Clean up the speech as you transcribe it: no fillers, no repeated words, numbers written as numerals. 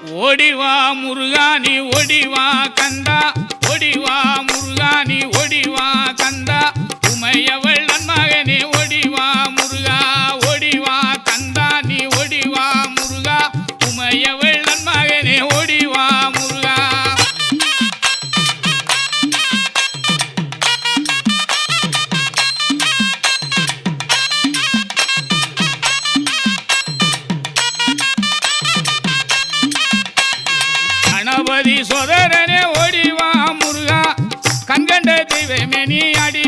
ஓடிவா முருகா நீ ஓடிவா கந்தா, ஓடிவா முருகா நீ ஓடிவா கந்தா, உமையவள் நன்மகனே ஓடிவா முருகா, ஓடிவா கந்தா நீ ஓடிவா முருகா, உமையவள் நன்மகனே ஓடிவா முருகா. கணபதி சோதரனே ஓடிவா முருகா, கண்கண்ட தெய்வமே நீ அடி